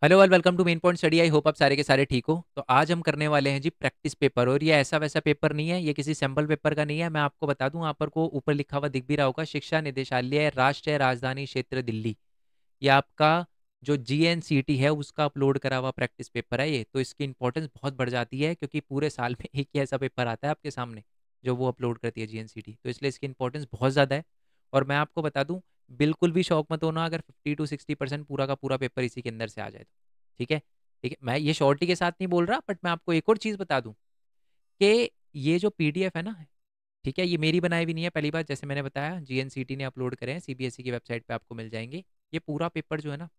Hello all, welcome to main point study. I hope आप सारे के सारे ठीक हो। तो आज हम करने वाले हैं जी प्रैक्टिस पेपर, और ये ऐसा वैसा पेपर नहीं है, ये किसी सैम्पल पेपर का नहीं है। मैं आपको बता दूं, आप पर को ऊपर लिखा हुआ दिख भी रहा होगा, शिक्षा निदेशालय राष्ट्रीय राजधानी क्षेत्र दिल्ली। ये आपका जो जीएनसीटी है उसका अपलोड करा हुआ प्रैक्टिस पेपर है ये। तो इसकी इंपॉर्टेंस बहुत बढ़ जाती है, क्योंकि पूरे साल में एक ही ऐसा पेपर आता है आपके सामने जो वो अपलोड करती है जीएनसीटी, तो इसलिए इसकी इंपॉर्टेंस बहुत ज़्यादा है। और मैं आपको बता दूं, बिल्कुल भी शौक मत होना अगर 50 to 60% पूरा का पूरा पेपर इसी के अंदर से आ जाए तो। ठीक है। ठीक है, मैं ये शॉर्टी के साथ नहीं बोल रहा, बट मैं आपको एक और चीज़ बता दूं कि ये जो पीडीएफ है ना, ठीक है, ये मेरी बनाई भी नहीं है। पहली बात, जैसे मैंने बताया, जीएनसीटी ने अपलोड करे हैं, सीबीएसई की वेबसाइट पे आपको मिल जाएंगे। ये पूरा पेपर जो है ना,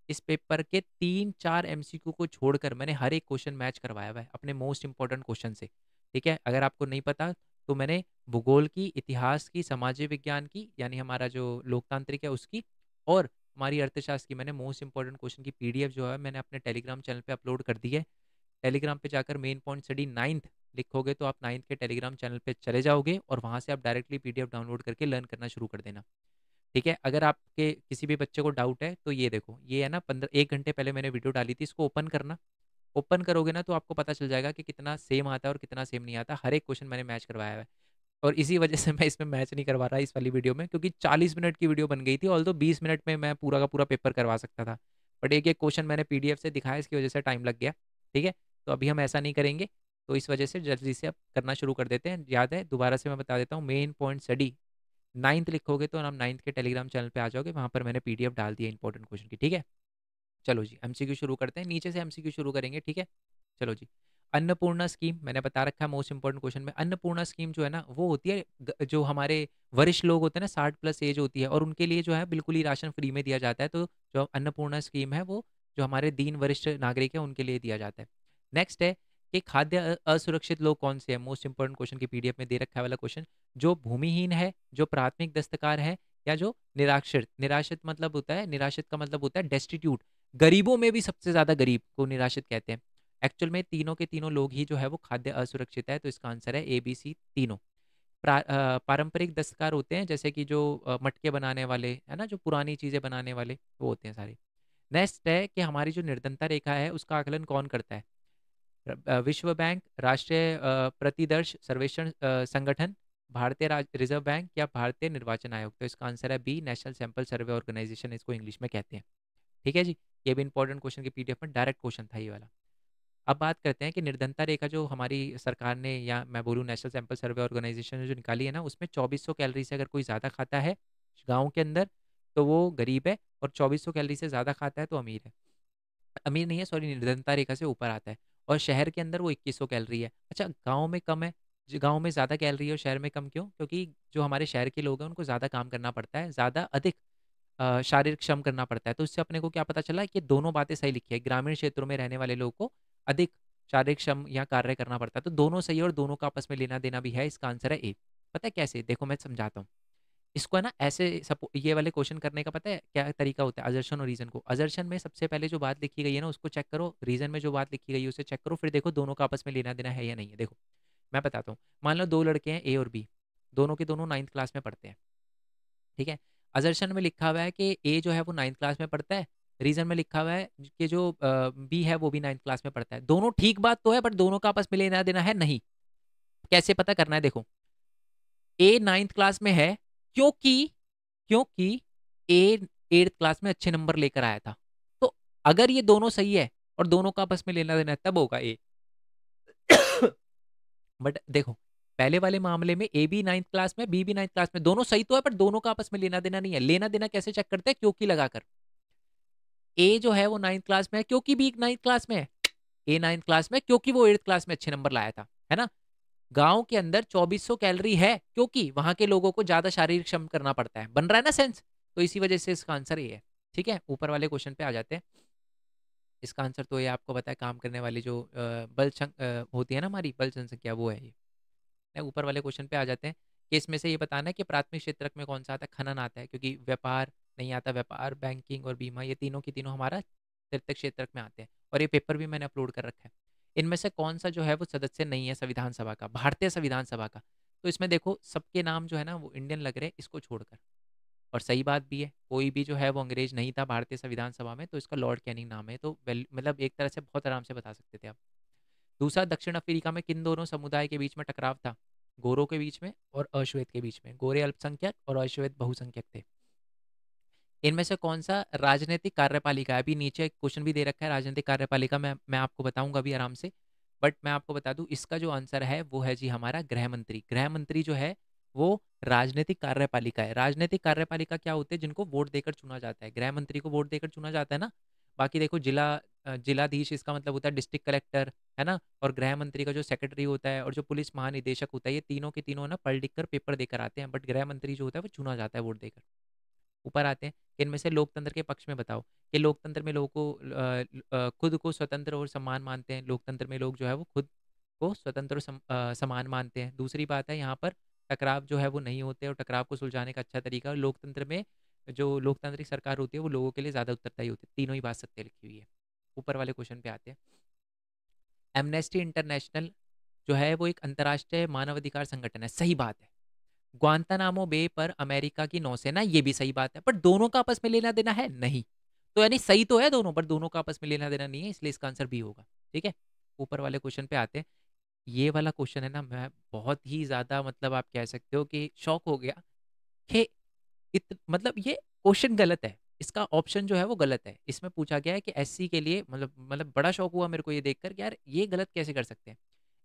इस पेपर के 3-4 एमसीक्यू को छोड़कर मैंने हर एक क्वेश्चन मैच करवाया हुआ है अपने मोस्ट इंपॉर्टेंट क्वेश्चन से। ठीक है, अगर आपको नहीं पता तो मैंने भूगोल की, इतिहास की, सामाजिक विज्ञान की, यानी हमारा जो लोकतांत्रिक है उसकी, और हमारी अर्थशास्त्र की, मैंने मोस्ट इंपॉर्टेंट क्वेश्चन की पीडीएफ जो है मैंने अपने टेलीग्राम चैनल पे अपलोड कर दी है। टेलीग्राम पे जाकर मेन पॉइंट स्टडी नाइन्थ लिखोगे तो आप नाइन्थ के टेलीग्राम चैनल पे चले जाओगे, और वहाँ से आप डायरेक्टली पीडीएफ डाउनलोड करके लर्न करना शुरू कर देना। ठीक है, अगर आपके किसी भी बच्चे को डाउट है तो ये देखो, ये है ना 1 घंटे पहले मैंने वीडियो डाली थी, इसको ओपन करना। ओपन करोगे ना तो आपको पता चल जाएगा कि कितना सेम आता है और कितना सेम नहीं आता। हर एक क्वेश्चन मैंने मैच करवाया है, और इसी वजह से मैं इसमें मैच नहीं करवा रहा इस वाली वीडियो में, क्योंकि 40 मिनट की वीडियो बन गई थी। ऑल तो 20 मिनट में मैं पूरा का पूरा पेपर करवा सकता था, बट एक एक क्वेश्चन मैंने पीडीएफ से दिखाया, इसकी वजह से टाइम लग गया। ठीक है, तो अभी हम ऐसा नहीं करेंगे। तो इस वजह से जल्दी से अब करना शुरू कर देते हैं। याद है, दोबारा से मैं बता देता हूँ, मेन पॉइंट स्टडी नाइन्थ लिखोगे तो आप नाइन्थ के टेलीग्राम चैनल पे आ जाओगे, वहाँ पर मैंने पीडीएफ डाल दी है इंपॉर्टेंट क्वेश्चन की। ठीक है, चलो जी एमसीक्यू शुरू करते हैं, नीचे से एमसीक्यू शुरू करेंगे। ठीक है, चलो जी। अन्नपूर्णा स्कीम मैंने बता रखा है मोस्ट इंपॉर्टेंट क्वेश्चन में। अन्नपूर्णा स्कीम जो है ना, वो होती है जो हमारे वरिष्ठ लोग होते हैं ना, 60+ एज होती है, और उनके लिए जो है बिल्कुल ही राशन फ्री में दिया जाता है। तो जो अन्नपूर्णा स्कीम है वो जो हमारे दीन वरिष्ठ नागरिक है उनके लिए दिया जाता है। नेक्स्ट है कि खाद्य असुरक्षित लोग कौन से हैं। मोस्ट इंपॉर्टेंट क्वेश्चन की पीडीएफ में दे रखा है वाला क्वेश्चन। जो भूमिहीन है, जो प्राथमिक दस्तकार है, या जो निराश्रित, निराश्रित मतलब होता है, निराश्रित का मतलब होता है डेस्टिट्यूट, गरीबों में भी सबसे ज्यादा गरीब को निराश्रित कहते हैं। एक्चुअल में तीनों के तीनों लोग ही जो है वो खाद्य असुरक्षित है, तो इसका आंसर है ए बी सी तीनों। पारंपरिक दस्तकार होते हैं, जैसे कि जो मटके बनाने वाले है ना, जो पुरानी चीजें बनाने वाले वो होते हैं सारे। नेक्स्ट है कि हमारी जो निर्धनता रेखा है उसका आकलन कौन करता है। विश्व बैंक, राष्ट्रीय प्रतिदर्श सर्वेक्षण संगठन, भारतीय रिजर्व बैंक, या भारतीय निर्वाचन आयोग। तो इसका आंसर है B, National Sample Survey Organisation इसको इंग्लिश में कहते हैं। ठीक है जी, ये भी इंपॉर्टेंट क्वेश्चन की पीडीएफ में डायरेक्ट क्वेश्चन था ये वाला। अब बात करते हैं कि निर्धनता रेखा जो हमारी सरकार ने, या मैं बोलूँ नेशनल सैंपल सर्वे ऑर्गेनाइजेशन ने जो निकाली है ना, उसमें 2400 कैलोरी से अगर कोई ज़्यादा खाता है गांव के अंदर तो वो गरीब है, और 2400 कैलोरी से ज़्यादा खाता है तो अमीर है। अमीर नहीं है, सॉरी, निर्धनता रेखा से ऊपर आता है। और शहर के अंदर वो 2100 कैलोरी है। अच्छा, गाँव में कम है, गाँव में ज़्यादा कैलोरी है और शहर में कम क्यों? क्योंकि जो हमारे शहर के लोग हैं उनको ज़्यादा काम करना पड़ता है, ज़्यादा अधिक शारीरिक श्रम करना पड़ता है। तो इससे अपने को क्या पता चला कि दोनों बातें सही लिखी है। ग्रामीण क्षेत्रों में रहने वाले लोगों को अधिक शारीरिक श्रम या कार्य करना पड़ता है, तो दोनों सही है और दोनों का आपस में लेना देना भी है। इसका आंसर है ए। पता है कैसे? देखो मैं समझाता हूँ इसको, है ना। ऐसे सपो ये वाले क्वेश्चन करने का पता है क्या तरीका होता है? अजर्शन और रीजन को, अजर्शन में सबसे पहले जो बात लिखी गई है ना उसको चेक करो, रीजन में जो बात लिखी गई है उसे चेक करो, फिर देखो दोनों का आपस में लेना देना है या नहीं है। देखो मैं बताता हूँ, मान लो दो लड़के हैं ए और बी, दोनों के दोनों 9th क्लास में पढ़ते हैं। ठीक है, असर्शन में लिखा हुआ है कि ए जो है वो 9th क्लास में पढ़ता है, रीजन में लिखा हुआ है कि जो बी है वो भी 9th क्लास में पढ़ता है। दोनों ठीक बात तो है, बट दोनों का आपस में लेना देना है नहीं। कैसे पता करना है? देखो, ए 9th क्लास में है क्योंकि क्योंकि ए 8th क्लास में अच्छे नंबर लेकर आया था। तो अगर ये दोनों सही है और दोनों का आपस में लेना देना है तब होगा ए। बट देखो, पहले वाले मामले में ए भी 9th क्लास में, बी भी 9th क्लास में, दोनों सही तो है, पर दोनों का आपस में लेना देना नहीं है। लेना देना कैसे चेक करते हैं? क्योंकि लगाकर। ए जो है वो 9th क्लास में है क्योंकि बी 9th क्लास में है। ए 9th क्लास में क्योंकि वो 8th क्लास में अच्छे नंबर लाया था, है ना। गांव के अंदर 2400 कैलोरी है क्योंकि वहां के लोगों को ज्यादा शारीरिक श्रम करना पड़ता है। बन रहा है ना सेंस? तो इसी वजह से इसका आंसर ये है। ठीक है, ऊपर वाले क्वेश्चन पे आ जाते हैं। इसका आंसर तो ये आपको पता है, काम करने वाली जो होती है ना हमारी बल संख्या, वो है ये। ऊपर वाले क्वेश्चन पे आ जाते हैं कि इसमें से ये बताना है कि प्राथमिक क्षेत्र में कौन सा आता है। खनन आता है, क्योंकि व्यापार नहीं आता। व्यापार, बैंकिंग और बीमा, ये तीनों की तीनों हमारा तृतीयक क्षेत्र में आते हैं, और ये पेपर भी मैंने अपलोड कर रखा है। इनमें से कौन सा जो है वो सदस्य नहीं है संविधान सभा का, भारतीय संविधान सभा का? तो इसमें देखो सबके नाम जो है ना वो इंडियन लग रहे हैं, इसको छोड़कर। और सही बात भी है, कोई भी जो है वो अंग्रेज नहीं था भारतीय संविधान सभा में, तो इसका लॉर्ड कैनिंग नाम है, तो मतलब एक तरह से बहुत आराम से बता सकते थे आप। दूसरा, दक्षिण अफ्रीका में किन दोनों समुदाय के बीच में टकराव था? गोरों के बीच में और अश्वेत के बीच में। गोरे अल्पसंख्यक और अश्वेत बहुसंख्यक थे। इनमें से कौन सा राजनीतिक कार्यपालिका है? अभी नीचे एक क्वेश्चन भी दे रखा है राजनीतिक कार्यपालिका में, मैं आपको बताऊंगा अभी आराम से, बट मैं आपको बता दूं इसका जो आंसर है वो है जी हमारा गृह मंत्री। गृह मंत्री जो है वो राजनीतिक कार्यपालिका है। राजनीतिक कार्यपालिका क्या होते हैं? जिनको वोट देकर चुना जाता है। गृह मंत्री को वोट देकर चुना जाता है ना। बाकी देखो जिलाधीश इसका मतलब होता है डिस्ट्रिक्ट कलेक्टर, है ना। और गृह मंत्री का जो सेक्रेटरी होता है और जो पुलिस महानिदेशक होता है, ये तीनों के तीनों ना पढ़ लिख कर पेपर देकर आते हैं, बट गृह मंत्री जो होता है वो चुना जाता है वोट देकर। ऊपर आते हैं कि इनमें से लोकतंत्र के पक्ष में बताओ कि लोकतंत्र में लोगों को खुद को स्वतंत्र और सम्मान मानते हैं। लोकतंत्र में लोग जो है वो खुद को स्वतंत्र और समान मानते हैं। दूसरी बात है यहाँ पर टकराव जो है वो नहीं होते, और टकराव को सुलझाने का अच्छा तरीका, और लोकतंत्र में जो लोकतांत्रिक सरकार होती है वो लोगों के लिए ज़्यादा उत्तरदायी होती है। तीनों ही बात सत्य लिखी हुई है। ऊपर वाले क्वेश्चन पे आते हैं। एमनेस्टी इंटरनेशनल जो है वो एक अंतर्राष्ट्रीय मानवाधिकार संगठन है। सही बात है। ग्वांतानामो बे पर अमेरिका की नौसेना, ये भी सही बात है, पर दोनों का आपस में लेना देना है नहीं। तो यानी सही तो है दोनों, पर दोनों का आपस में लेना देना नहीं है, इसलिए इसका आंसर बी होगा। ठीक है। ऊपर वाले क्वेश्चन पे आते हैं। ये वाला क्वेश्चन है ना, मैं बहुत ही ज्यादा मतलब आप कह सकते हो कि शौक हो गया कि मतलब ये क्वेश्चन गलत है। इसका ऑप्शन जो है वो गलत है। इसमें पूछा गया है कि एससी के लिए, मतलब बड़ा शौक हुआ मेरे को ये देखकर कि यार ये गलत कैसे कर सकते हैं।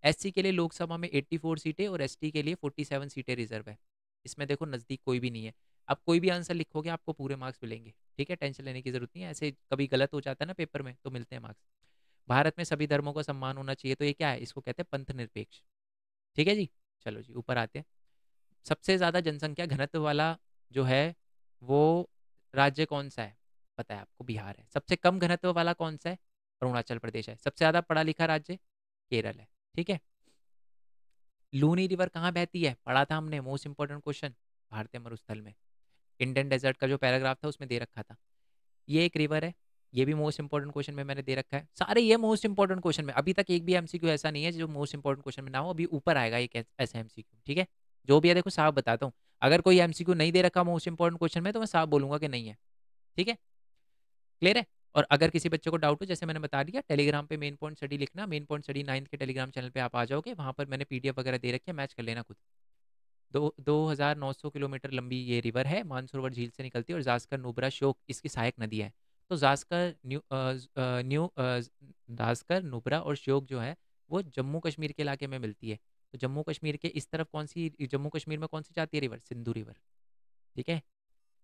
एससी के लिए लोकसभा में 84 सीटें और एसटी के लिए 47 सीटें रिजर्व है। इसमें देखो नज़दीक कोई भी नहीं है। आप कोई भी आंसर लिखोगे आपको पूरे मार्क्स मिलेंगे। ठीक है, टेंशन लेने की जरूरत नहीं है। ऐसे कभी गलत हो जाता है ना पेपर में तो मिलते हैं मार्क्स। भारत में सभी धर्मों का सम्मान होना चाहिए, तो ये क्या है? इसको कहते हैं पंथ निरपेक्ष। ठीक है जी। चलो जी ऊपर आते हैं। सबसे ज़्यादा जनसंख्या घनत्व वाला जो है वो राज्य कौन सा है? पता है आपको, बिहार है। सबसे कम घनत्व वाला कौन सा है? अरुणाचल प्रदेश है। सबसे ज़्यादा पढ़ा लिखा राज्य केरल है। ठीक है। लूनी रिवर कहाँ बहती है? पढ़ा था हमने, मोस्ट इंपॉर्टेंट क्वेश्चन, भारतीय मरुस्थल में। इंडियन डेजर्ट का जो पैराग्राफ था उसमें दे रखा था। ये एक रिवर है। ये भी मोस्ट इंपॉर्टेंट क्वेश्चन में मैंने दे रखा है। सारे ये मोस्ट इंपॉर्टेंट क्वेश्चन में, अभी तक एक भी एमसीक्यू ऐसा नहीं है जो मोस्ट इंपॉर्टेंट क्वेश्चन में ना हो। अभी ऊपर आएगा एक ऐसा एमसीक्यू। ठीक है। जो भी है देखो साफ बताता हूँ। अगर कोई एमसीक्यू नहीं दे रखा मोस्ट इंपॉर्टेंट क्वेश्चन में तो मैं साफ बोलूंगा कि नहीं है। ठीक है, क्लियर है। और अगर किसी बच्चे को डाउट हो, जैसे मैंने बता दिया, टेलीग्राम पे मेन पॉइंट स्टडी लिखना। मेन पॉइंट स्टडी 9th के टेलीग्राम चैनल पे आप आ जाओगे, वहाँ पर मैंने पीडीएफ वगैरह दे रखी है, मैच कर लेना खुद। 2,900 किलोमीटर लंबी ये रिवर है, मानसरोवर झील से निकलती है, और जास्कर नुब्रा श्योक इसकी सहायक नदी है। तो जास्कर जास्कर नुब्रा और श्योक जो है वो जम्मू कश्मीर के इलाके में मिलती है। तो जम्मू कश्मीर के इस तरफ कौन सी, जम्मू कश्मीर में कौन सी जाती है रिवर? सिंधु रिवर। ठीक है।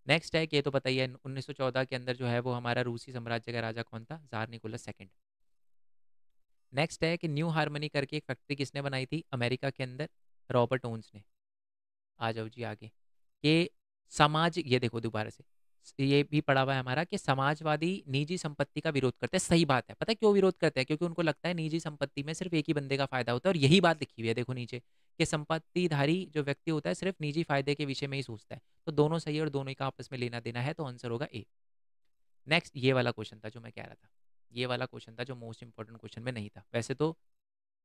नेक्स्ट है कि ये तो पता ही है, 1914 के अंदर जो है वो हमारा रूसी साम्राज्य का राजा कौन था? Jar Nicholas second. नेक्स्ट है कि न्यू हार्मनी करके एक फैक्ट्री किसने बनाई थी अमेरिका के अंदर? रॉबर्ट ओन्स ने। आ जाओ जी आगे। कि समाज, ये देखो दोबारा से, ये भी पढ़ा हुआ है हमारा कि समाजवादी निजी संपत्ति का विरोध करते हैं। सही बात है। पता है क्यों विरोध करते हैं? क्योंकि उनको लगता है निजी संपत्ति में सिर्फ एक ही बंदे का फायदा होता है, और यही बात लिखी हुई है देखो नीचे, कि संपत्तिधारी जो व्यक्ति होता है सिर्फ निजी फायदे के विषय में ही सोचता है। तो दोनों सही है और दोनों ही का आपस में लेना देना है, तो आंसर होगा ए। नेक्स्ट, ये वाला क्वेश्चन था जो मैं कह रहा था। ये वाला क्वेश्चन था जो मोस्ट इंपॉर्टेंट क्वेश्चन में नहीं था। वैसे तो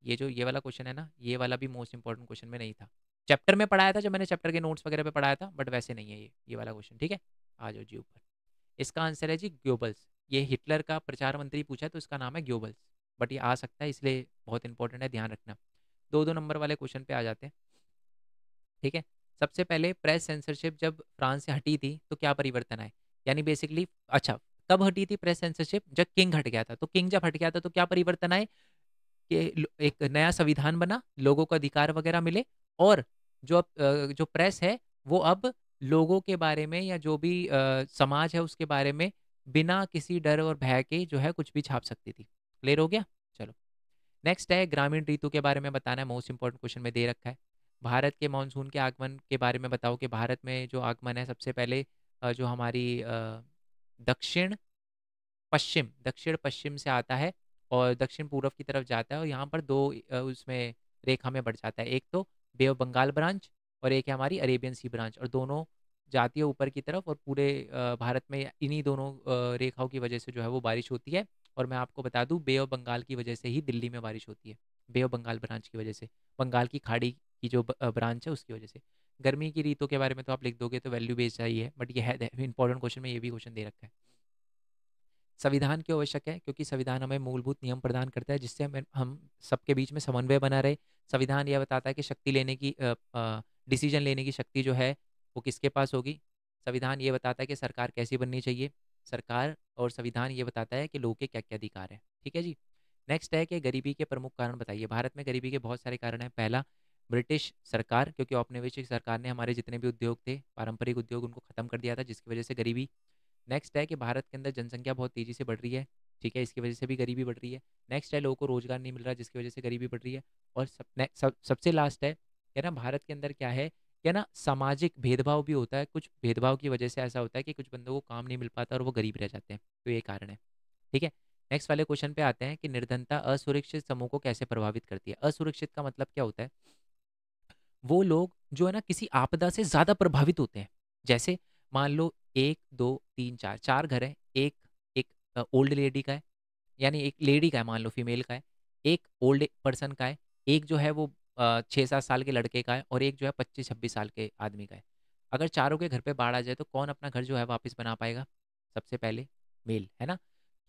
ये जो ये वाला क्वेश्चन है ना, ये वाला भी मोस्ट इंपॉर्टेंट क्वेश्चन में नहीं था। चैप्टर में पढ़ाया था, जब मैंने चैप्टर के नोट्स वगैरह पे पढ़ाया था, बट वैसे नहीं है ये वाला क्वेश्चन। ठीक है। आ जाओ जी ऊपर। इसका आंसर है जी ग्योबल्स। ये हिटलर का प्रचार मंत्री पूछा है तो इसका नाम है ग्योबल्स, बट ये आ सकता है, इसलिए बहुत इंपॉर्टेंट है, ध्यान रखना। 2-2 नंबर वाले क्वेश्चन पे आ जाते हैं। ठीक है। सबसे पहले प्रेस सेंसरशिप जब फ्रांस से हटी थी तो क्या परिवर्तन आए? यानी बेसिकली, अच्छा, कब हटी थी प्रेस सेंसरशिप? जब किंग हट गया था। तो किंग जब हट गया था तो क्या परिवर्तन आए? कि एक नया संविधान बना, लोगों को अधिकार वगैरह मिले, और जो जो प्रेस है वो अब लोगों के बारे में या जो भी समाज है उसके बारे में बिना किसी डर और भय के जो है कुछ भी छाप सकती थी। क्लियर हो गया? चलो। नेक्स्ट है ग्रामीण ऋतु के बारे में बताना है, मोस्ट इंपॉर्टेंट क्वेश्चन में दे रखा है। भारत के मानसून के आगमन के बारे में बताओ कि भारत में जो आगमन है सबसे पहले जो हमारी दक्षिण दक्षिण पश्चिम से आता है और दक्षिण पूर्व की तरफ जाता है, और यहाँ पर दो उसमें रेखा में बढ़ जाता है। एक तो बे ऑफ बंगाल ब्रांच और एक है हमारी अरेबियन सी ब्रांच, और दोनों जाती है ऊपर की तरफ, और पूरे भारत में इन्हीं दोनों रेखाओं की वजह से जो है वो बारिश होती है। और मैं आपको बता दूं, बे ऑफ बंगाल की वजह से ही दिल्ली में बारिश होती है। बे ऑफ बंगाल ब्रांच की वजह से, बंगाल की खाड़ी की जो ब्रांच है उसकी वजह से। गर्मी की ऋतु के बारे में तो आप लिख दोगे तो वैल्यू बेस्ड ही है, बट ये है इंपॉर्टेंट क्वेश्चन में ये भी क्वेश्चन दे रखा है। संविधान क्यों आवश्यक है? क्योंकि संविधान हमें मूलभूत नियम प्रदान करता है जिससे हम सबके बीच में समन्वय बना रहे। संविधान यह बताता है कि शक्ति लेने की डिसीजन लेने की शक्ति जो है वो किसके पास होगी। संविधान ये बताता है कि सरकार कैसी बननी चाहिए। सरकार और संविधान ये बताता है कि लोगों के क्या क्या अधिकार है। ठीक है जी। नेक्स्ट है कि गरीबी के प्रमुख कारण बताइए। भारत में गरीबी के बहुत सारे कारण हैं। पहला, ब्रिटिश सरकार, क्योंकि औपनिवेशिक सरकार ने हमारे जितने भी उद्योग थे, पारंपरिक उद्योग, उनको खत्म कर दिया था, जिसकी वजह से गरीबी। नेक्स्ट है कि भारत के अंदर जनसंख्या बहुत तेज़ी से बढ़ रही है। ठीक है, इसकी वजह से भी गरीबी बढ़ रही है। नेक्स्ट है लोगों को रोजगार नहीं मिल रहा, जिसकी वजह से गरीबी बढ़ रही है। और सबसे लास्ट है ना, भारत के अंदर क्या है क्या ना, सामाजिक भेदभाव भी होता है। कुछ भेदभाव की वजह से ऐसा होता है कि कुछ बंदों को काम नहीं मिल पाता और वो गरीब रह जाते हैं, तो ये कारण है। ठीक है। नेक्स्ट वाले क्वेश्चन पे आते हैं कि निर्धनता असुरक्षित समूह को कैसे प्रभावित करती है। असुरक्षित का मतलब क्या होता है? वो लोग जो है ना किसी आपदा से ज़्यादा प्रभावित होते हैं। जैसे मान लो 1, 2, 3, 4, 4 घर हैं। एक एक ओल्ड लेडी का है, यानी एक लेडी का है, मान लो फीमेल का है, एक ओल्ड पर्सन का है, एक जो है वो 6-7 साल के लड़के का है और एक जो है 25-26 साल के आदमी का है। अगर चारों के घर पे बाढ़ आ जाए तो कौन अपना घर जो है वापस बना पाएगा? सबसे पहले मेल, है ना?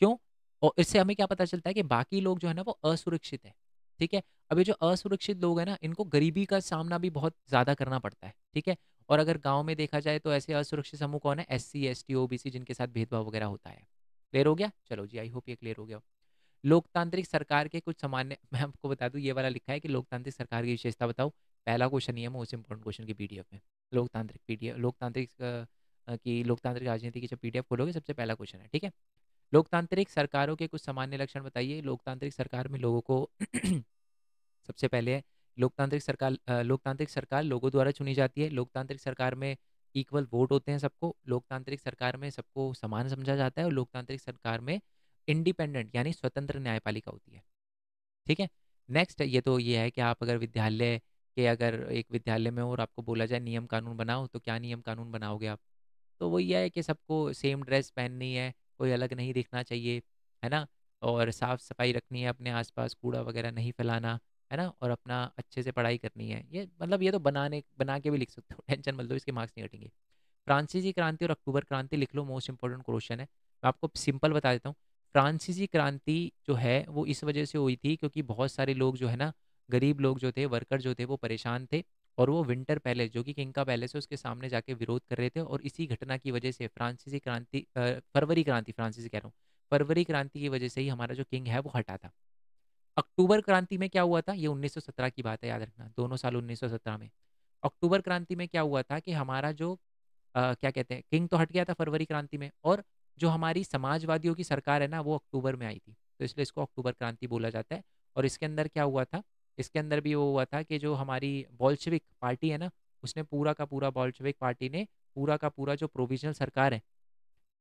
क्यों? और इससे हमें क्या पता चलता है कि बाकी लोग जो है ना वो असुरक्षित है। ठीक है। अब ये जो असुरक्षित लोग हैं ना, इनको गरीबी का सामना भी बहुत ज़्यादा करना पड़ता है। ठीक है। और अगर गांव में देखा जाए तो ऐसे असुरक्षित समूह कौन है? SC, ST, OBC, जिनके साथ भेदभाव वगैरह होता है। क्लियर हो गया? चलो जी, आई होप ये क्लियर हो गया हो। लोकतांत्रिक सरकार के कुछ सामान्य मैं आपको बता दूं, ये वाला लिखा है कि लोकतांत्रिक सरकार की विशेषता बताओ। पहला क्वेश्चन ये है मोस्ट इंपोर्टेंट क्वेश्चन की PDF में। लोकतांत्रिक PDF, लोकतांत्रिक राजनीति की जब PDF खोलोगे सबसे पहला क्वेश्चन है। ठीक है। लोकतांत्रिक सरकारों के कुछ सामान्य लक्षण बताइए। लोकतांत्रिक सरकार में लोगों को सबसे पहले है लोकतांत्रिक सरकार लोगों द्वारा चुनी जाती है। लोकतांत्रिक सरकार में इक्वल वोट होते हैं सबको। लोकतांत्रिक सरकार में सबको समान समझा जाता है और लोकतांत्रिक सरकार में इंडिपेंडेंट यानी स्वतंत्र न्यायपालिका होती है। ठीक है। नेक्स्ट ये तो ये है कि आप अगर विद्यालय के अगर एक विद्यालय में हो और आपको बोला जाए नियम कानून बनाओ, तो क्या नियम कानून बनाओगे आप? तो वो ये है कि सबको सेम ड्रेस पहननी है, कोई अलग नहीं दिखना चाहिए, है ना? और साफ सफाई रखनी है, अपने आसपास कूड़ा वगैरह नहीं फैलाना, है ना? और अपना अच्छे से पढ़ाई करनी है। ये मतलब ये तो बना के भी लिख सकते हो, टेंशन मत लो, इसके मार्क्स नहीं कटेंगे। फ्रांसीसी क्रांति और अक्टूबर क्रांति लिख लो, मोस्ट इंपॉर्टेंट क्वेश्चन है। मैं आपको सिंपल बता देता हूँ। फ्रांसीसी क्रांति जो है वो इस वजह से हुई थी क्योंकि बहुत सारे लोग जो है ना, गरीब लोग जो थे, वर्कर जो थे, वो परेशान थे और वो विंटर पैलेस जो कि किंग का पैलेस है उसके सामने जाके विरोध कर रहे थे। और इसी घटना की वजह से फ्रांसीसी क्रांति फरवरी क्रांति, फ्रांसीसी कह रहा हूँ, फरवरी क्रांति की वजह से ही हमारा जो किंग है वो हटा था। अक्टूबर क्रांति में क्या हुआ था? ये 1917 की बात है, याद रखना, दोनों साल 1917 में। अक्टूबर क्रांति में क्या हुआ था कि हमारा जो क्या कहते हैं, किंग तो हट गया था फरवरी क्रांति में, और जो हमारी समाजवादियों की सरकार है ना वो अक्टूबर में आई थी, तो इसलिए इसको अक्टूबर क्रांति बोला जाता है। और इसके अंदर क्या हुआ था? इसके अंदर भी वो हुआ था कि जो हमारी बॉल्शेविक पार्टी है ना, उसने पूरा का पूरा, बॉल्शेविक पार्टी ने पूरा का पूरा जो प्रोविजनल सरकार है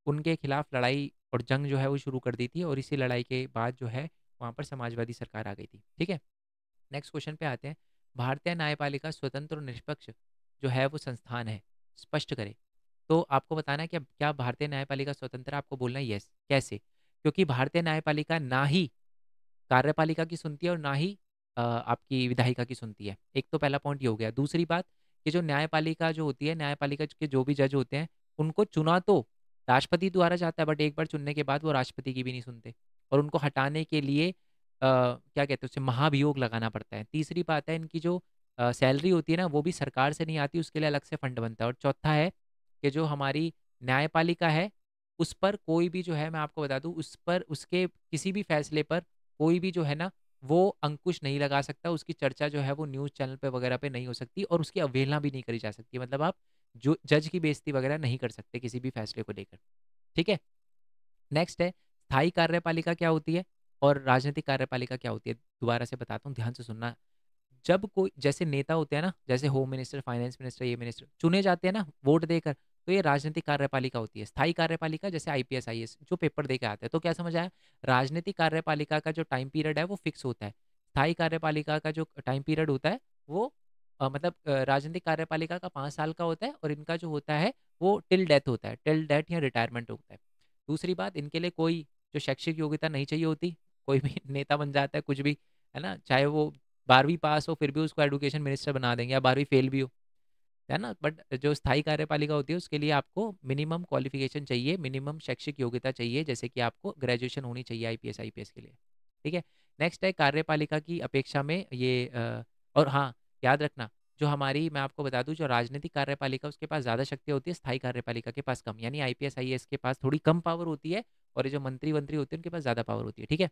उनके खिलाफ लड़ाई और जंग जो है वो शुरू कर दी थी, और इसी लड़ाई के बाद जो है वहाँ पर समाजवादी सरकार आ गई थी। ठीक है। नेक्स्ट क्वेश्चन पे आते हैं। भारतीय न्यायपालिका स्वतंत्र और निष्पक्ष जो है वो संस्थान है, स्पष्ट करें। तो आपको बताना है कि अब क्या भारतीय न्यायपालिका स्वतंत्र है, आपको बोलना है यस। कैसे? क्योंकि भारतीय न्यायपालिका ना ही कार्यपालिका की सुनती है और ना ही आपकी विधायिका की सुनती है। एक तो पहला पॉइंट ये हो गया। दूसरी बात कि जो न्यायपालिका जो होती है, न्यायपालिका के जो भी जज होते हैं उनको चुना तो राष्ट्रपति द्वारा जाता है, बट एक बार चुनने के बाद वो राष्ट्रपति की भी नहीं सुनते, और उनको हटाने के लिए क्या कहते हैं उसे, महाभियोग लगाना पड़ता है। तीसरी बात है इनकी जो सैलरी होती है ना वो भी सरकार से नहीं आती, उसके लिए अलग से फंड बनता है। और चौथा है कि जो हमारी न्यायपालिका है उस पर कोई भी जो है, मैं आपको बता दूं, उस पर उसके किसी भी फैसले पर कोई भी जो है ना वो अंकुश नहीं लगा सकता, उसकी चर्चा जो है वो न्यूज़ चैनल पे वगैरह पे नहीं हो सकती, और उसकी अवहेलना भी नहीं करी जा सकती। मतलब आप जो जज की बेइज्जती वगैरह नहीं कर सकते किसी भी फैसले को लेकर। ठीक है। नेक्स्ट है स्थायी कार्यपालिका क्या होती है और राजनीतिक कार्यपालिका क्या होती है। दोबारा से बताता हूँ, ध्यान से सुनना। जब कोई जैसे नेता होते हैं ना, जैसे होम मिनिस्टर, फाइनेंस मिनिस्टर, ये मिनिस्टर चुने जाते हैं ना वोट देकर, तो ये राजनीतिक कार्यपालिका होती है। स्थायी कार्यपालिका जैसे IPS IAS जो पेपर दे के आते हैं। तो क्या समझ आया? राजनीतिक कार्यपालिका का जो टाइम पीरियड है वो फिक्स होता है। स्थायी कार्यपालिका का जो टाइम पीरियड होता है वो मतलब राजनीतिक कार्यपालिका का 5 साल का होता है, और इनका जो होता है वो टिल डेथ होता है, टिल डेथ या रिटायरमेंट होता है। दूसरी बात, इनके लिए कोई जो शैक्षिक योग्यता नहीं चाहिए होती, कोई भी नेता बन जाता है कुछ भी, है ना, चाहे वो 12वीं पास हो फिर भी उसको एजुकेशन मिनिस्टर बना देंगे, या 12वीं फेल भी हो। है ना? बट जो स्थायी कार्यपालिका होती है उसके लिए आपको मिनिमम क्वालिफिकेशन चाहिए, मिनिमम शैक्षिक योग्यता चाहिए, जैसे कि आपको ग्रेजुएशन होनी चाहिए आईपीएस आईपीएस के लिए। ठीक है? नेक्स्ट है कार्यपालिका की अपेक्षा में ये और हाँ, याद रखना जो हमारी मैं आपको बता दूं जो राजनीतिक कार्यपालिका उसके पास ज़्यादा शक्ति होती है, स्थायी कार्यपालिका के पास कम। यानी आईपीएस आईएएस के पास थोड़ी कम पावर होती है और ये जो मंत्री वंत्री होते हैं उनके पास ज़्यादा पावर होती है। ठीक है?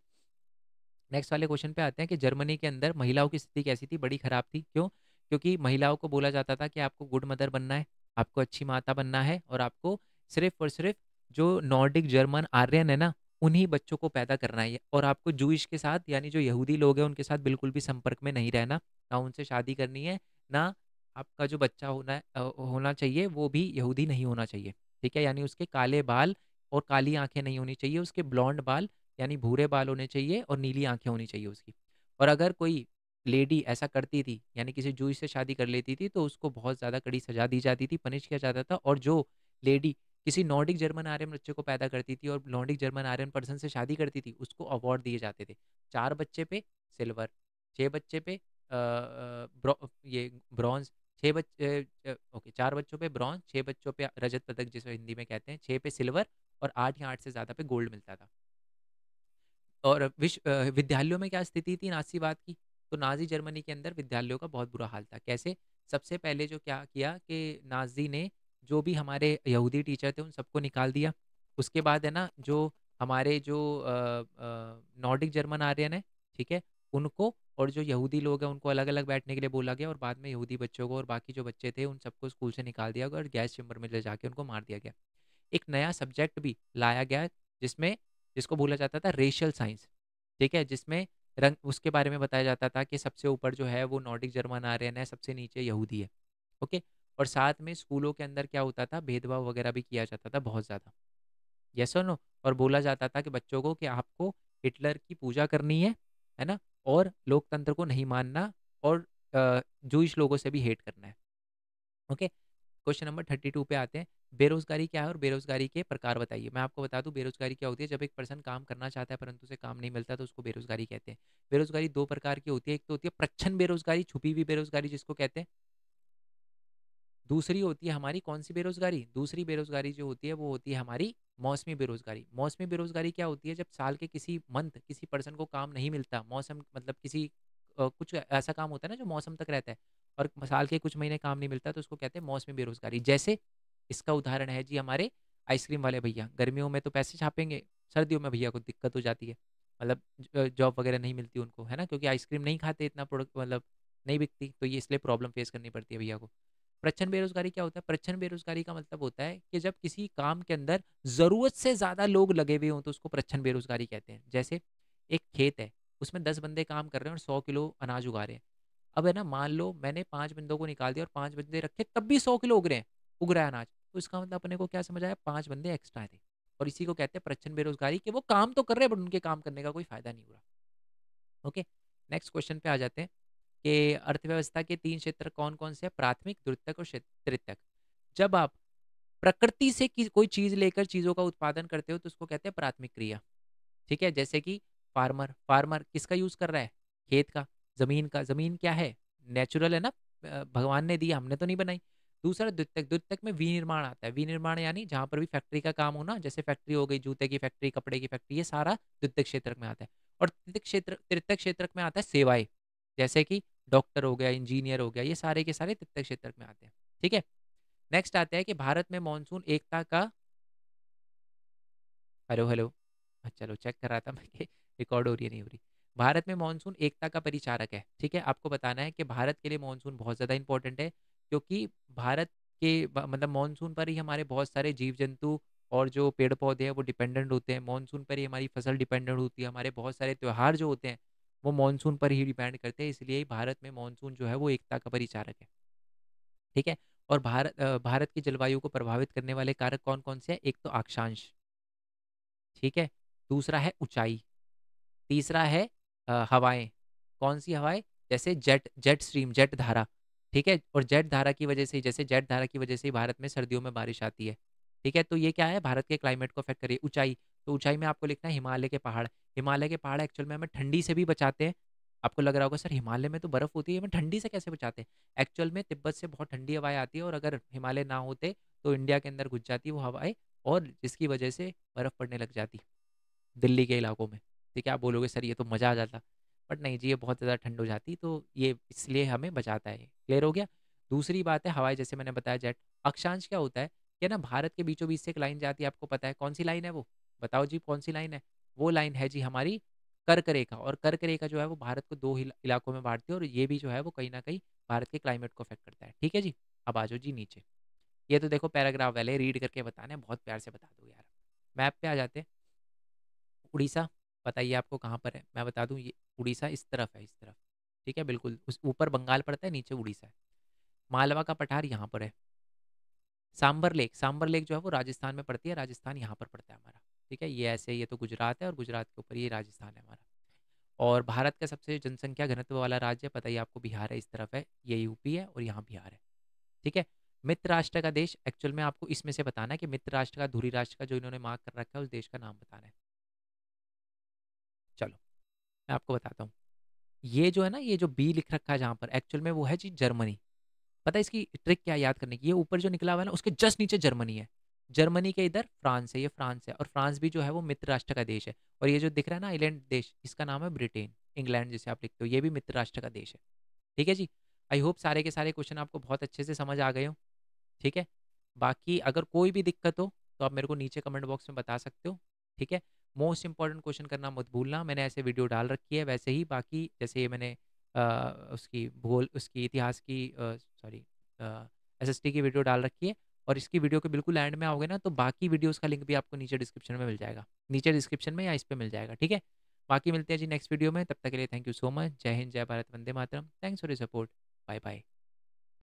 नेक्स्ट वाले क्वेश्चन पे आते हैं कि जर्मनी के अंदर महिलाओं की स्थिति कैसी थी? बड़ी खराब थी। क्यों? क्योंकि महिलाओं को बोला जाता था कि आपको गुड मदर बनना है, आपको अच्छी माता बनना है और आपको सिर्फ और सिर्फ जो नॉर्डिक जर्मन आर्यन है ना, उन्हीं बच्चों को पैदा करना है और आपको जूइश के साथ यानी जो यहूदी लोग हैं उनके साथ बिल्कुल भी संपर्क में नहीं रहना, ना उनसे शादी करनी है, ना आपका जो बच्चा होना चाहिए वो भी यहूदी नहीं होना चाहिए। ठीक है? यानी उसके काले बाल और काली आंखें नहीं होनी चाहिए, उसके ब्लॉन्ड बाल यानी भूरे बाल होने चाहिए और नीली आंखें होनी चाहिए उसकी। और अगर कोई लेडी ऐसा करती थी यानी किसी जूई से शादी कर लेती थी तो उसको बहुत ज़्यादा कड़ी सजा दी जाती थी, पनिश किया जाता था। और जो लेडी किसी नॉर्डिक जर्मन आर्यन बच्चे को पैदा करती थी और नॉर्डिक जर्मन आर्यन पर्सन से शादी करती थी उसको अवार्ड दिए जाते थे। 4 बच्चे पे सिल्वर, 6 बच्चे पे ये ब्रॉन्ज, 6 बच्चे ओके 4 बच्चों पे ब्रॉन्ज, 6 बच्चों पे रजत पदक जिसे हिंदी में कहते हैं, 6 पे सिल्वर और 8 या 8 से ज़्यादा पे गोल्ड मिलता था। और विद्यालयों में क्या स्थिति थी नाज़ीवाद की? तो नाज़ी जर्मनी के अंदर विद्यालयों का बहुत बुरा हाल था। कैसे? सबसे पहले जो क्या किया कि नाज़ी ने जो भी हमारे यहूदी टीचर थे उन सबको निकाल दिया। उसके बाद है ना जो हमारे जो नॉर्डिक जर्मन आर्यन है, ठीक है? उनको और जो यहूदी लोग हैं उनको अलग-अलग बैठने के लिए बोला गया और बाद में यहूदी बच्चों को और बाकी जो बच्चे थे उन सबको स्कूल से निकाल दिया गया और गैस चेंबर में ले जाके उनको मार दिया गया। एक नया सब्जेक्ट भी लाया गया जिसमें जिसको बोला जाता था रेशियल साइंस। ठीक है? जिसमें रंग उसके बारे में बताया जाता था कि सबसे ऊपर जो है वो नॉर्डिक जर्मन आर्यन है, सबसे नीचे यहूदी है। ओके? और साथ में स्कूलों के अंदर क्या होता था, भेदभाव वगैरह भी किया जाता था बहुत ज़्यादा। येस और नो? और बोला जाता था कि बच्चों को कि आपको हिटलर की पूजा करनी है ना? और लोकतंत्र को नहीं मानना और जूइश लोगों से भी हेट करना है। ओके? क्वेश्चन नंबर 32 पे आते हैं। बेरोज़गारी क्या है और बेरोज़गारी के प्रकार बताइए? मैं आपको बता दूँ बेरोज़गारी क्या होती है, जब एक पर्सन काम करना चाहता है परंतु उसे काम नहीं मिलता तो उसको बेरोज़गारी कहते हैं। बेरोज़गारी 2 प्रकार की होती है, एक तो होती है प्रच्छन्न बेरोज़गारी, छुपी हुई बेरोज़गारी जिसको कहते हैं। दूसरी होती है हमारी कौन-सी बेरोज़गारी? दूसरी बेरोज़गारी जो होती है वो होती है हमारी मौसमी बेरोज़गारी। मौसमी बेरोज़गारी क्या होती है? जब साल के किसी मंथ किसी पर्सन को काम नहीं मिलता, मौसम मतलब किसी कुछ ऐसा काम होता है ना जो मौसम तक रहता है और साल के कुछ महीने काम नहीं मिलता तो उसको कहते हैं मौसमी बेरोज़गारी। जैसे इसका उदाहरण है जी हमारे आइसक्रीम वाले भैया, गर्मियों में तो पैसे छापेंगे, सर्दियों में भैया को दिक्कत हो जाती है। मतलब जॉब वगैरह नहीं मिलती उनको, है ना? क्योंकि आइसक्रीम नहीं खाते इतना प्रोडक्ट मतलब नहीं बिकती, तो ये इसलिए प्रॉब्लम फेस करनी पड़ती है भैया को। प्रच्छन्न बेरोज़गारी क्या होता है? प्रच्छन्न बेरोज़गारी का मतलब होता है कि जब किसी काम के अंदर ज़रूरत से ज़्यादा लोग लगे हुए हों, तो उसको प्रच्छन्न बेरोज़गारी कहते हैं। जैसे एक खेत है, उसमें 10 बंदे काम कर रहे हैं और 100 किलो अनाज उगा रहे हैं। अब है ना, मान लो मैंने 5 बंदों को निकाल दिया और 5 बंदे रखे, तब भी 100 किलो उग रहा है अनाज। तो इसका मतलब अपने को क्या समझ आया? 5 बंदे एक्स्ट्रा थे और इसी को कहते हैं प्रच्छन्न बेरोज़गारी कि वो काम तो कर रहे हैं, बट उनके काम करने का कोई फ़ायदा नहीं हो रहा। ओके, नेक्स्ट क्वेश्चन पे आ जाते हैं कि अर्थव्यवस्था के 3 क्षेत्र कौन-कौन से हैं? प्राथमिक, द्वितीयक और तृतीयक। जब आप प्रकृति से कोई चीज़ लेकर चीज़ों का उत्पादन करते हो तो उसको कहते हैं प्राथमिक क्रिया। ठीक है? जैसे कि फार्मर, फार्मर किसका यूज़ कर रहा है? खेत का, ज़मीन का। ज़मीन क्या है? नेचुरल है ना, भगवान ने दी, हमने तो नहीं बनाई। दूसरा द्वितीयक, द्वितीयक में विनिर्माण आता है। विनिर्माण यानी जहाँ पर भी फैक्ट्री का काम हो ना, जैसे फैक्ट्री हो गई, जूते की फैक्ट्री, कपड़े की फैक्ट्री, ये सारा द्वितीयक क्षेत्रक में आता है। और तृतीयक क्षेत्रक में आता है सेवाएँ, जैसे कि डॉक्टर हो गया, इंजीनियर हो गया, ये सारे के सारे तृतीयक क्षेत्रक में आते हैं। ठीक है? नेक्स्ट आता है कि भारत में मानसून एकता का हेलो, हेलो। चलो चेक कर रहा था मैं कि रिकॉर्ड हो रही है नहीं हो रही। भारत में मानसून एकता का परिचारक है, ठीक है? आपको बताना है कि भारत के लिए मानसून बहुत ज़्यादा इम्पोर्टेंट है क्योंकि भारत के ब मतलब मानसून पर ही हमारे बहुत सारे जीव-जंतु और जो पेड़-पौधे हैं वो डिपेंडेंट होते हैं। मानसून पर ही हमारी फसल डिपेंडेंट होती है, हमारे बहुत सारे त्योहार जो होते हैं वो मानसून पर ही डिपेंड करते हैं, इसलिए ही भारत में मानसून जो है वो एकता का परिचारक है, ठीक है? और भारत की जलवायु को प्रभावित करने वाले कारक कौन-कौन से हैं? एक तो अक्षांश, ठीक है? दूसरा है ऊँचाई, तीसरा है हवाएँ। कौन-सी हवाएँ? जैसे जेट जेट स्ट्रीम, जेट धारा, ठीक है? और जेट धारा की वजह से जैसे जेट धारा की वजह से ही भारत में सर्दियों में बारिश आती है, ठीक है? तो ये क्या है? भारत के क्लाइमेट को अफ़ेक्ट कर रही है। ऊँचाई, तो ऊँचाई में आपको लिखना है हिमालय के पहाड़। हिमालय के पहाड़ एक्चुअल में हमें ठंडी से भी बचाते हैं, आपको लग रहा होगा सर हिमालय में तो बर्फ़ होती है, में ठंडी से कैसे बचाते हैं? एक्चुअल में तिब्बत से बहुत ठंडी हवाएँ आती है और अगर हिमालय ना होते तो इंडिया के अंदर घुस जाती वो हवाएँ और जिसकी वजह से बर्फ़ पड़ने लग जाती दिल्ली के इलाकों में। ठीक है, आप बोलोगे सर ये तो मज़ा आ जाता, बट नहीं जी, ये बहुत ज़्यादा ठंड हो जाती तो ये इसलिए हमें बचाता है ये। क्लियर हो गया? दूसरी बात है हवाएँ, जैसे मैंने बताया जेट। अक्षांश क्या होता है कि ना भारत के बीचों-बीच से एक लाइन जाती है, आपको पता है कौन-सी लाइन है वो? बताओ जी कौन-सी लाइन है? वो लाइन है जी हमारी कर्क रेखा, और कर्क रेखा जो है वो भारत को 2 इलाकों में बाँटती है और ये भी जो है वो कहीं न कहीं भारत के क्लाइमेट को अफ़ेक्ट करता है। ठीक है जी? अब आ जाओ जी नीचे। ये तो देखो पैराग्राफ वाले रीड करके बताना है, बहुत प्यार से बता दो यार। मैप पे आ जाते हैं। उड़ीसा, बताइए आपको कहाँ पर है? मैं बता दूँ, ये उड़ीसा इस तरफ है, इस तरफ। ठीक है, बिल्कुल उस ऊपर बंगाल पड़ता है, नीचे उड़ीसा है। मालवा का पठार यहाँ पर है। सांबर लेक जो है वो राजस्थान में पड़ती है, राजस्थान यहाँ पर पड़ता है हमारा। ठीक है, ये ऐसे, ये तो गुजरात है और गुजरात के ऊपर ये राजस्थान है हमारा। और भारत का सबसे जनसंख्या घनत्व वाला राज्य पता ही आपको, बिहार है, इस तरफ है, ये यूपी है और यहाँ बिहार है। ठीक है, मित्र राष्ट्र का देश, एक्चुअल में आपको इसमें से बताना है कि मित्र राष्ट्र का, धुरी राष्ट्र का जो इन्होंने मार्क कर रखा है, उस देश का नाम बताना है। चलो मैं आपको बताता हूँ। ये जो है ना, ये जो बी लिख रखा है जहाँ पर, एक्चुअल में वो है जी जर्मनी। पता है इसकी ट्रिक क्या है याद करने की? ये ऊपर जो निकला हुआ है ना, उसके जस्ट नीचे जर्मनी है। जर्मनी के इधर फ्रांस है, ये फ्रांस है, और फ्रांस भी जो है वो मित्र राष्ट्र का देश है। और ये जो दिख रहा है ना आइलैंड देश, इसका नाम है ब्रिटेन, इंग्लैंड जिसे आप लिखते हो, ये भी मित्र राष्ट्र का देश है। ठीक है जी? आई होप सारे के सारे क्वेश्चन आपको बहुत अच्छे से समझ आ गए हो। ठीक है? बाकी अगर कोई भी दिक्कत हो तो आप मेरे को नीचे कमेंट बॉक्स में बता सकते हो। ठीक है? मोस्ट इंपॉर्टेंट क्वेश्चन करना मत भूलना, मैंने ऐसे वीडियो डाल रखी है वैसे ही। बाकी जैसे ये मैंने अ, उसकी भूगोल, उसकी इतिहास की सॉरी एसएसटी की वीडियो डाल रखी है, और इसकी वीडियो के बिल्कुल एंड में आओगे ना तो बाकी वीडियोस का लिंक भी आपको नीचे डिस्क्रिप्शन में मिल जाएगा, नीचे डिस्क्रिप्शन में या इस पे मिल जाएगा। ठीक है? बाकी मिलते हैं जी नेक्स्ट वीडियो में, तब तक के लिए thank you so much. Jai Hind, Jai Bharat, Vande Mataram. Thanks for your support. Bye bye.